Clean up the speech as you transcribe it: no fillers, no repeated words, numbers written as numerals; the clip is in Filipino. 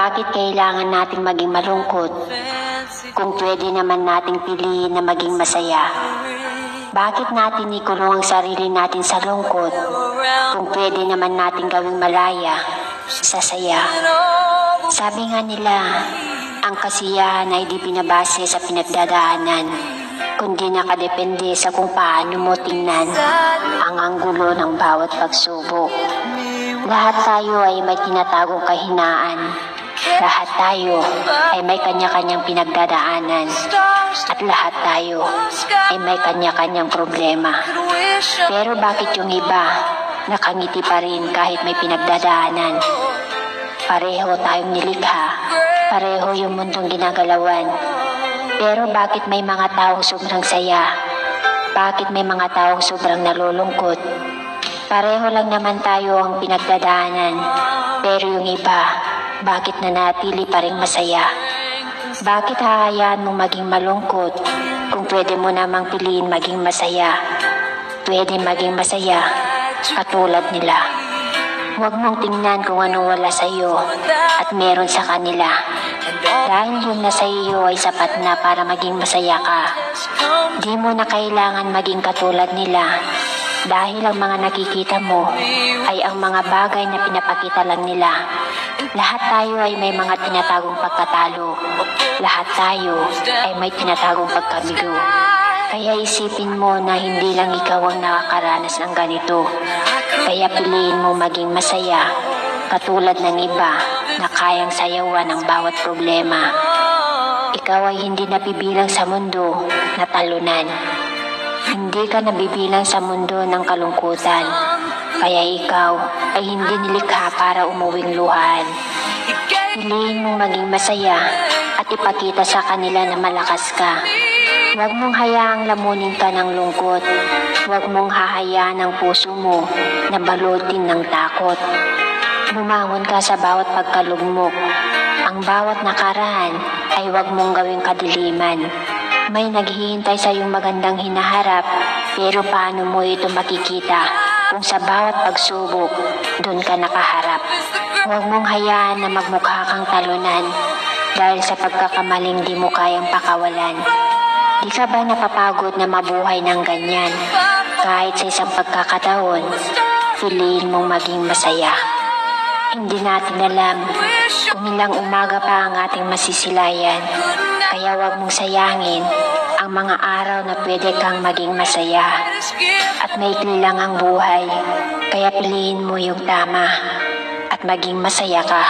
Bakit kailangan nating maging malungkot kung pwede naman nating piliin na maging masaya? Bakit natin ikulong ang sarili natin sa lungkot kung pwede naman nating gawing malaya sa saya? Sabi nga nila, ang kasiyahan ay di pinabase sa pinagdadaanan, kundi nakadepende sa kung paano mo tingnan ang anggulo ng bawat pagsubok. Lahat tayo ay may tinatagong kahinaan. Lahat tayo ay may kanya-kanyang pinagdadaanan. At lahat tayo ay may kanya-kanyang problema. Pero bakit yung iba nakangiti pa rin kahit may pinagdadaanan? Pareho tayong nilikha. Pareho yung mundong ginagalawan. Pero bakit may mga taong sobrang saya? Bakit may mga taong sobrang nalulungkot? Pareho lang naman tayo ang pinagdadaanan. Pero yung iba, bakit nanatili pa rin masaya? Bakit hahayaan mong maging malungkot kung pwede mo namang piliin maging masaya? Pwede maging masaya katulad nila. Huwag mong tingnan kung ano wala sa iyo at meron sa kanila. Dahil yung nasa iyo ay sapat na para maging masaya ka. Di mo na kailangan maging katulad nila. Dahil ang mga nakikita mo ay ang mga bagay na pinapakita lang nila. Lahat tayo ay may mga tinatagong pagkatalo. Lahat tayo ay may tinatagong pagkabigo. Kaya isipin mo na hindi lang ikaw ang nakakaranas ng ganito. Kaya piliin mo maging masaya, katulad ng iba na kayang sayawan ang bawat problema. Ikaw ay hindi nabibilang sa mundo na talunan. Hindi ka nabibilang sa mundo ng kalungkutan. Kaya ikaw ay hindi nilikha para umuwing luhaan. Piliin mong maging masaya at ipakita sa kanila na malakas ka. Huwag mong hayaang lamunin ka ng lungkot. Huwag mong hahayaan ang puso mo na balutin ng takot. Bumangon ka sa bawat pagkalugmok. Ang bawat nakaraan ay huwag mong gawing kadiliman. May naghihintay sa iyong magandang hinaharap, pero paano mo ito makikita kung sa bawat pagsubok, doon ka nakaharap? Huwag mong hayaan na magmukha kang talunan dahil sa pagkakamaling di mo kayang pakawalan. Di ka ba napapagod na mabuhay ng ganyan? Kahit sa isang pagkakataon, piliin mong maging masaya. Hindi natin alam kung ilang umaga pa ang ating masisilayan. Kaya huwag mong sayangin ang mga araw na pwede kang maging masaya. At maikli lang ang buhay, kaya piliin mo yung tama at maging masaya ka.